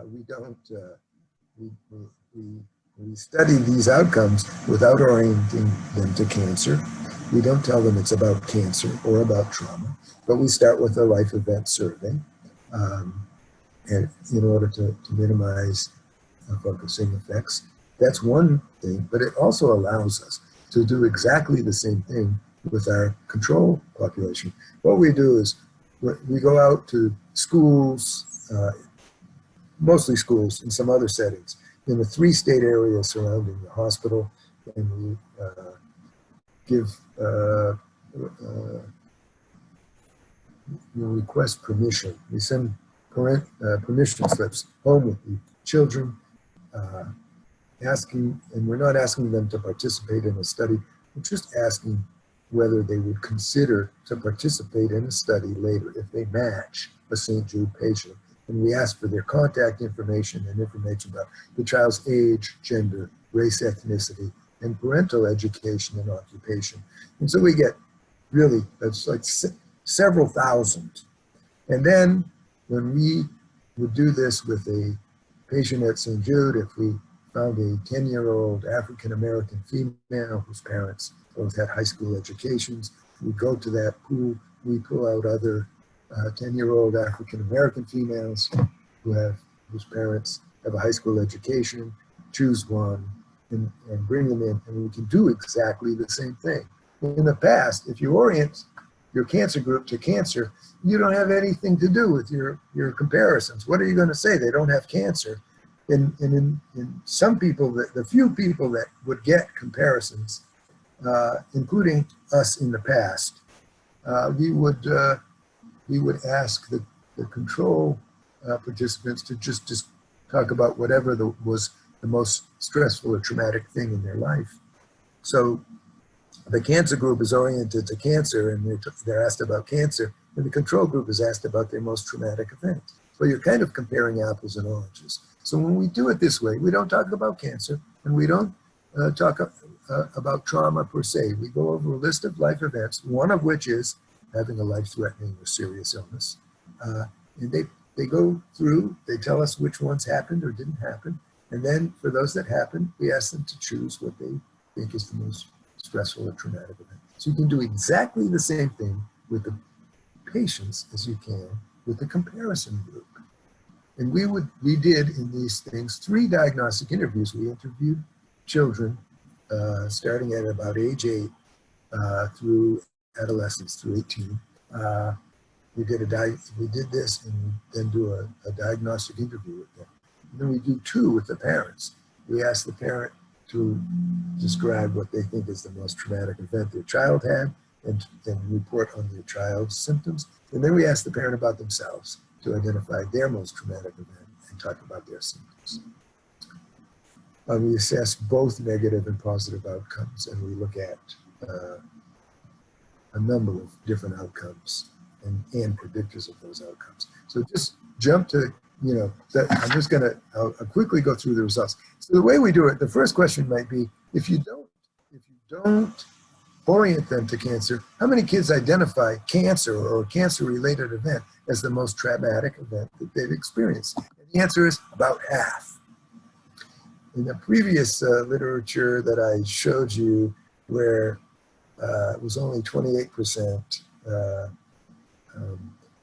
we don't, we, we, we study these outcomes without orienting them to cancer. We don't tell them it's about cancer or about trauma, but we start with a life event survey, and in order to minimize focusing effects. That's one thing, but it also allows us to do exactly the same thing with our control population. What we do is we go out to schools, mostly schools and some other settings, in the 3-state area surrounding the hospital, and we give, we request permission. We send permission slips home with the children, asking, and we're not asking them to participate in a study, we're just asking whether they would consider to participate in a study later if they match a St. Jude patient. And we ask for their contact information and information about the child's age, gender, race, ethnicity, and parental education and occupation. And so we get really, that's like several thousand. And then when we would do this with a patient at St. Jude, if we found a 10-year-old African-American female whose parents both had high school educations, we go to that pool, we pull out other 10-year-old African-American females whose parents have a high school education, choose one, and bring them in, and we can do exactly the same thing. In the past, if you orient your cancer group to cancer, you don't have anything to do with your comparisons. What are you going to say? They don't have cancer. And in some people, the few people that would get comparisons, including us in the past, we would ask the control participants to just talk about whatever was the most stressful or traumatic thing in their life. So the cancer group is oriented to cancer, and they're asked about cancer, and the control group is asked about their most traumatic event. So you're kind of comparing apples and oranges. So when we do it this way, we don't talk about cancer, and we don't talk about trauma per se. We go over a list of life events, one of which is having a life-threatening or serious illness. And they go through, they tell us which ones happened or didn't happen. And then for those that happened, we ask them to choose what they think is the most stressful or traumatic event. So you can do exactly the same thing with the patients as you can with the comparison group. And we did in these things 3 diagnostic interviews. We interviewed children starting at about age 8 through adolescence, through 18. We did this and then do a diagnostic interview with them. And then we do 2 with the parents. We ask the parent to describe what they think is the most traumatic event their child had and report on their child's symptoms. And then we ask the parent about themselves to identify their most traumatic event and talk about their symptoms. We assess both negative and positive outcomes, and we look at a number of different outcomes and predictors of those outcomes. So just jump to, I'm just going to, I'll quickly go through the results. So the way we do it, the first question might be, if you don't orient them to cancer, how many kids identify cancer or a cancer-related event as the most traumatic event that they've experienced? And the answer is about half. In the previous literature that I showed you, where it was only 28%,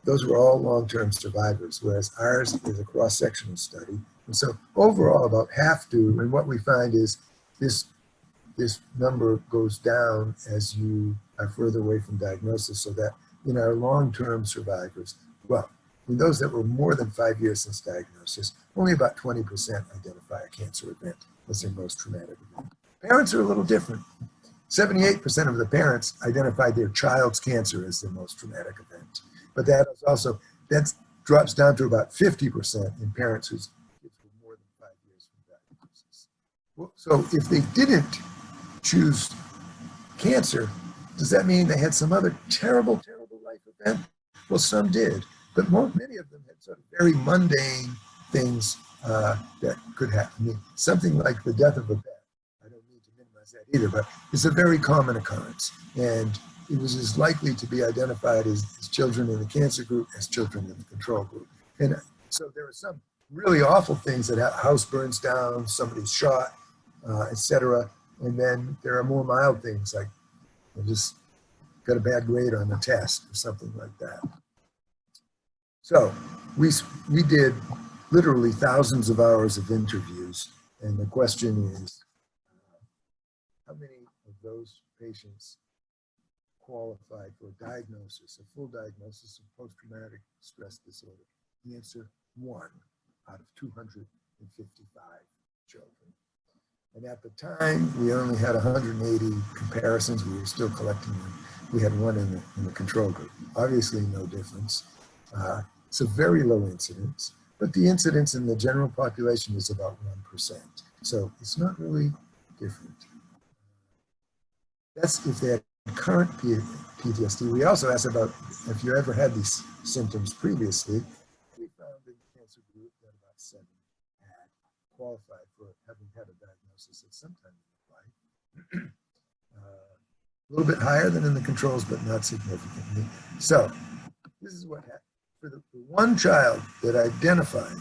those were all long-term survivors, whereas ours is a cross-sectional study. And so overall, about half do, and what we find is this number goes down as you are further away from diagnosis, so that in our long-term survivors, well, in those that were more than 5 years since diagnosis, only about 20% identify a cancer event as their most traumatic event. Parents are a little different. 78% of the parents identified their child's cancer as their most traumatic event. But that drops down to about 50% in parents whose kids were more than 5 years from diagnosis. Well, so if they didn't choose cancer, does that mean they had some other terrible, terrible life event? Well, some did, but many of them had sort of very mundane things that could happen. I mean, something like the death of a pet. I don't need to minimize that either, but it's a very common occurrence. And it was as likely to be identified as children in the cancer group as children in the control group. And So there are some really awful things that house burns down, somebody's shot, etc. And then there are more mild things like just got a bad grade on the test or something like that. So we did literally thousands of hours of interviews, and the question is, how many of those patients qualified for a diagnosis, a full diagnosis of post-traumatic stress disorder? The answer, 1 out of 255 children. And at the time, we only had 180 comparisons. We were still collecting them. We had 1 in the control group. Obviously, no difference. It's a very low incidence, but the incidence in the general population is about 1%. So it's not really different. That's if they had current PTSD. We also asked about if you ever had these symptoms previously. We found in the cancer group that about 7 had qualified for having had a diagnosis at some time in their life. A little bit higher than in the controls, but not significantly. So this is what happened. For the one child that identified,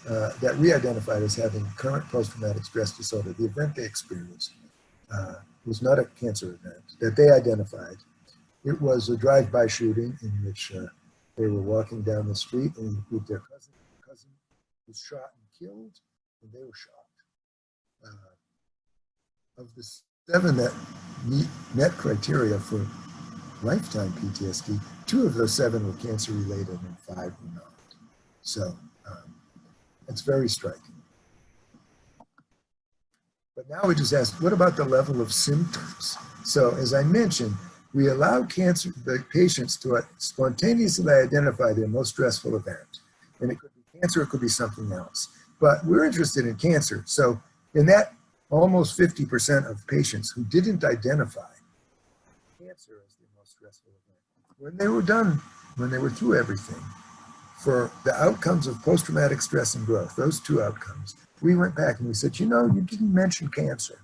that we identified as having current post-traumatic stress disorder, the event they experienced was not a cancer event that they identified. It was a drive-by shooting in which they were walking down the street and with their cousin. The cousin was shot and killed, and they were shot. Of the 7 that met criteria for lifetime PTSD, 2 of those 7 were cancer related and 5 were not. So it's very striking. But now we just ask, what about the level of symptoms? So as I mentioned, we allow the patients to spontaneously identify their most stressful event. And it could be cancer, it could be something else. But we're interested in cancer. So in that almost 50% of patients who didn't identify cancer as their most stressful event, when they were done, when they were through everything, for the outcomes of post-traumatic stress and growth, those 2 outcomes, we went back and we said, you know, you didn't mention cancer.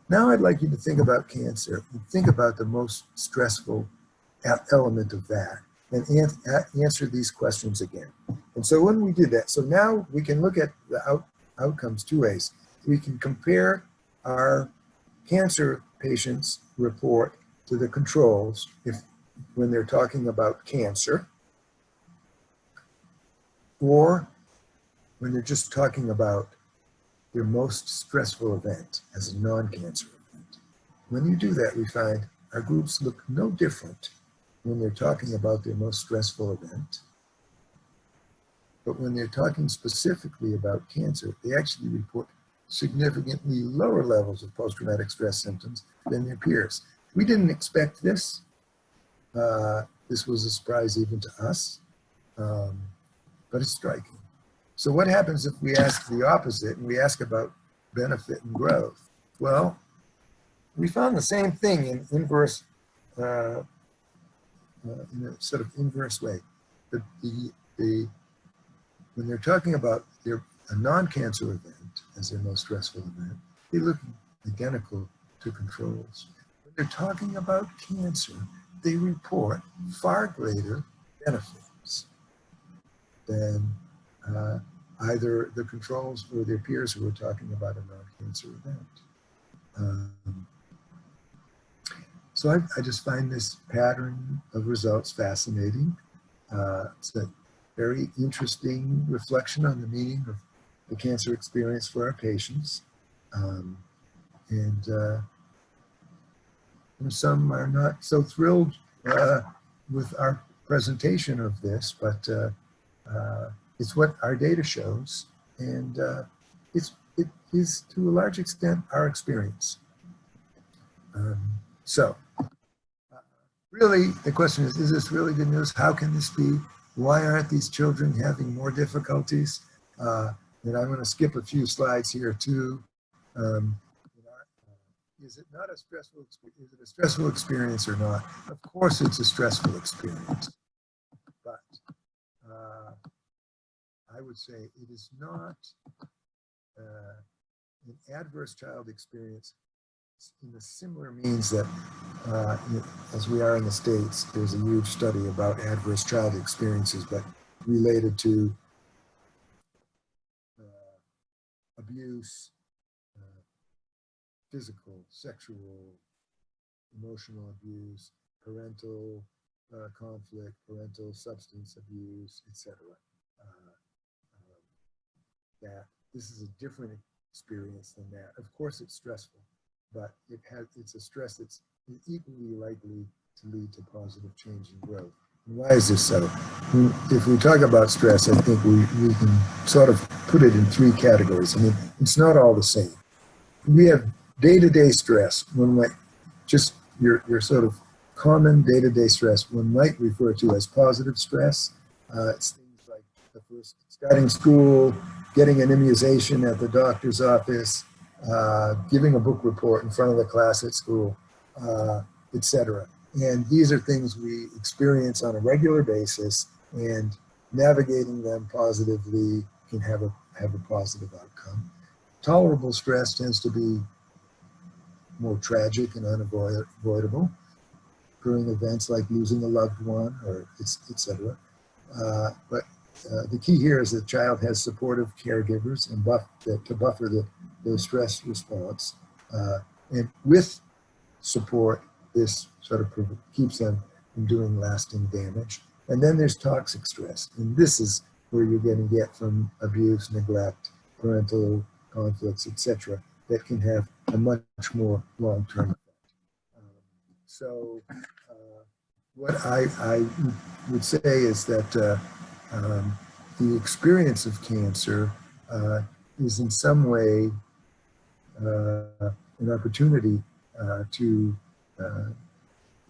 Now I'd like you to think about cancer and think about the most stressful element of that and answer these questions again. And so when we did that, so now we can look at the outcomes 2 ways. We can compare our cancer patients' report to the controls when they're talking about cancer, or when they're just talking about their most stressful event as a non-cancer event. When you do that, we find our groups look no different when they're talking about their most stressful event. But when they're talking specifically about cancer, they actually report significantly lower levels of post-traumatic stress symptoms than their peers. We didn't expect this. This was a surprise even to us. But it's striking. So what happens if we ask the opposite and we ask about benefit and growth? Well, we found the same thing in inverse, in a sort of inverse way. When they're talking about a non-cancer event as their most stressful event, they look identical to controls. When they're talking about cancer, they report far greater benefits than either the controls or their peers who are talking about a non-cancer event. So I just find this pattern of results fascinating. It's a very interesting reflection on the meaning of the cancer experience for our patients. And some are not so thrilled with our presentation of this, but it's what our data shows, and it is to a large extent our experience. Really, the question is this really good news? How can this be? Why aren't these children having more difficulties? And I'm going to skip a few slides here too. Is it not a stressful experience? Is it a stressful experience or not? Of course it's a stressful experience, but I would say it is not an adverse child experience in the similar means that as we are in the States, there's a huge study about adverse child experiences, but related to abuse, physical, sexual, emotional abuse, parental conflict, parental substance abuse, etc. That this is a different experience than that. Of course, it's stressful, but it's a stress that's equally likely to lead to positive change and growth. And why is this so? If we talk about stress, I think we can sort of put it in three categories. I mean, it's not all the same. We have day-to-day stress, one might just your sort of common day-to-day stress, one might refer to as positive stress. It's things like the first starting school, getting an immunization at the doctor's office, giving a book report in front of the class at school, etc. And these are things we experience on a regular basis, and navigating them positively can have a positive outcome. Tolerable stress tends to be more tragic and unavoidable, occurring events like losing a loved one, or etc. But the key here is that the child has supportive caregivers and to buffer the stress response. And with support, this sort of keeps them from doing lasting damage. And then there's toxic stress. And this is where you're going to get from abuse, neglect, parental conflicts, etc., that can have a much more long-term effect. So what I would say is that the experience of cancer is in some way an opportunity to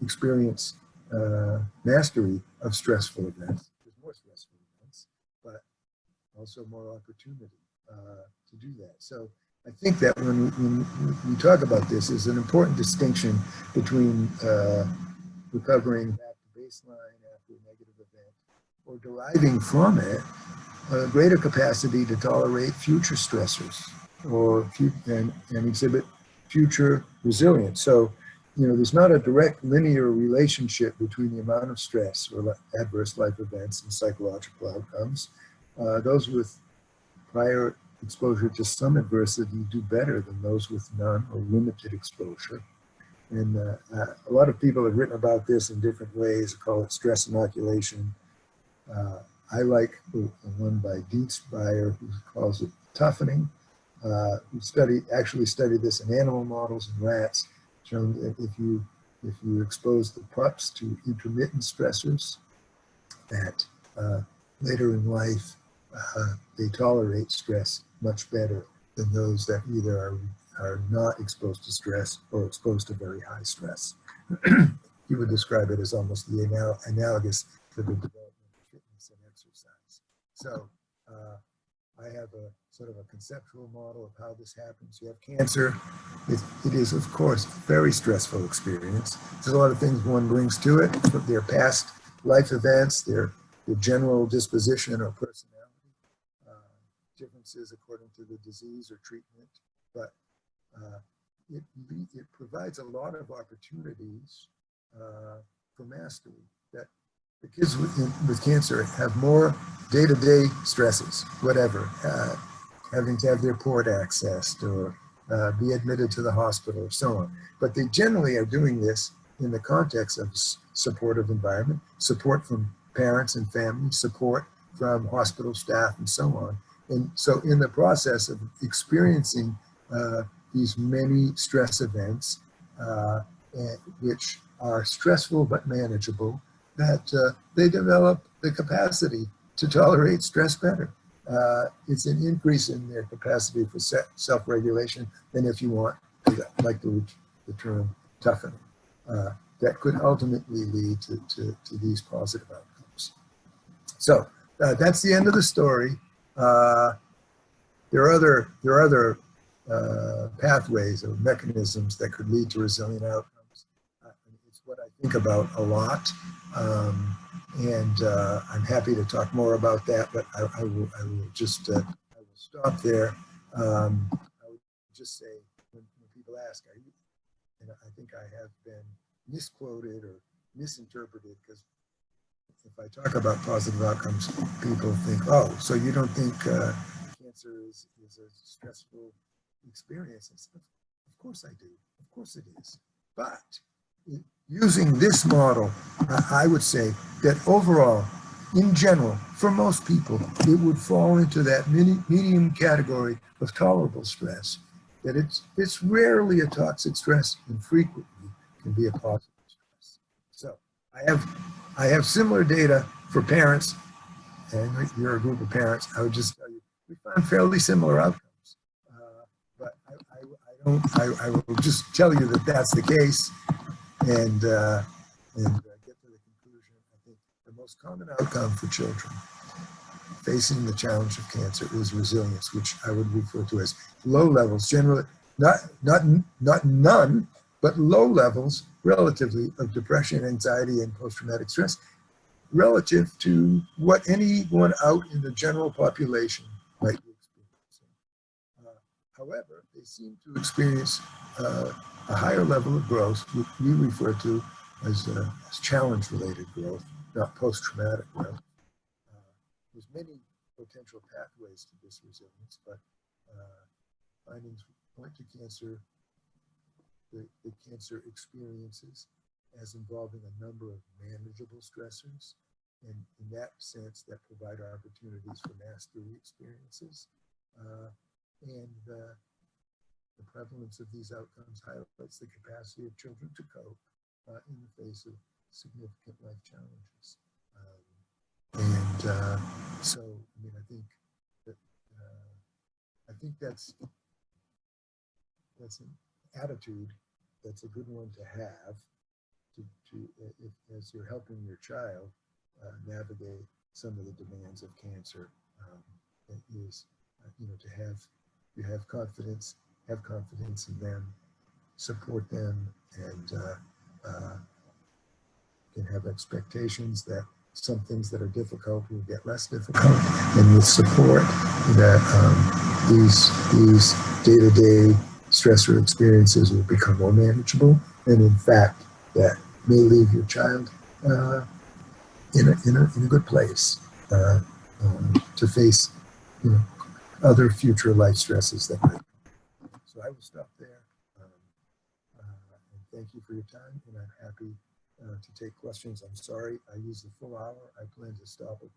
experience mastery of stressful events. There's more stressful events, but also more opportunity to do that. So I think that when we talk about this, there's an important distinction between recovering back to baseline after a negative event, or deriving from it a greater capacity to tolerate future stressors and exhibit future resilience. So, there's not a direct linear relationship between the amount of stress or adverse life events and psychological outcomes. Those with prior exposure to some adversity do better than those with none or limited exposure. And a lot of people have written about this in different ways, call it stress inoculation. I like the one by Dienstbeier, who calls it toughening. Who actually studied this in animal models and rats, shown that if you expose the pups to intermittent stressors, that later in life they tolerate stress much better than those that either are not exposed to stress or exposed to very high stress. He would describe it as almost the analogous to the development of fitness and exercise. So I have a sort of a conceptual model of how this happens. You have cancer. It is, of course, a very stressful experience. There's a lot of things one brings to it, their past life events, their general disposition or personality, differences according to the disease or treatment. But it provides a lot of opportunities for mastery. That the kids with cancer have more day-to-day stresses, whatever, having to have their port accessed or be admitted to the hospital or so on. But they generally are doing this in the context of supportive environment, support from parents and family, support from hospital staff and so on. And so in the process of experiencing these many stress events, which are stressful but manageable, that they develop the capacity to tolerate stress better. It's an increase in their capacity for self-regulation than if you want, like the term toughening. That could ultimately lead to these positive outcomes. So that's the end of the story. There are other pathways or mechanisms that could lead to resilient outcomes. It's what I think about a lot, and I'm happy to talk more about that. But I will just stop there. I would just say when people ask, "Are you?" and I think I have been misquoted or misinterpreted, because if I talk about positive outcomes, people think, oh, so you don't think cancer is a stressful experience? Of course I do. Of course it is. But using this model, I would say that overall, in general, for most people, it would fall into that medium category of tolerable stress, that it's rarely a toxic stress and frequently can be a positive stress. So I have similar data for parents, and you're a group of parents. I would just tell you, we found fairly similar outcomes. But I will just tell you that that's the case, and get to the conclusion. I think the most common outcome for children facing the challenge of cancer is resilience, which I would refer to as low levels, generally not none, but low levels relatively of depression, anxiety, and post-traumatic stress relative to what anyone out in the general population might be experiencing. However, they seem to experience a higher level of growth, which we refer to as challenge-related growth, not post-traumatic growth. There's many potential pathways to this resilience, but findings point to cancer, the cancer experiences as involving a number of manageable stressors, and in that sense, that provide opportunities for mastery experiences. And the prevalence of these outcomes highlights the capacity of children to cope in the face of significant life challenges. So, I mean, I think that's an attitude that's a good one to have as you're helping your child navigate some of the demands of cancer. Is to have confidence in them, support them, and can have expectations that some things that are difficult will get less difficult, and with support that these day-to-day stressor experiences will become more manageable, and in fact that may leave your child in a good place to face other future life stresses that might come. So I will stop there. And thank you for your time, and I'm happy to take questions. I'm sorry I used the full hour. I planned to stop at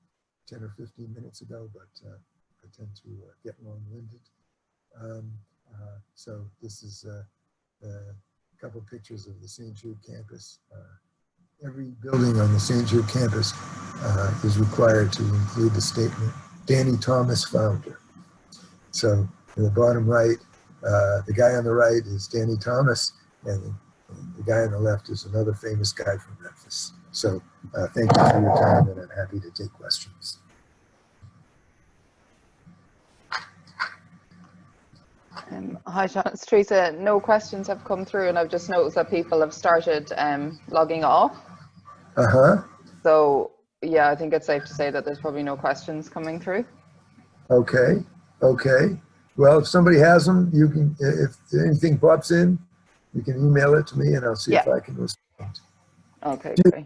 10 or 15 minutes ago, but I tend to get long-winded. So this is a couple of pictures of the St. Jude campus. Every building on the St. Jude campus is required to include the statement, Danny Thomas, founder. So in the bottom right, the guy on the right is Danny Thomas, and the guy on the left is another famous guy from Memphis. So thank you for your time, and I'm happy to take questions. Hi, Sean. It's Teresa. No questions have come through, and I've just noticed that people have started logging off. So yeah, I think it's safe to say that there's probably no questions coming through. Okay. Well, if somebody has them, you can. If anything pops in, you can email it to me, and I'll see if I can respond. Okay, great.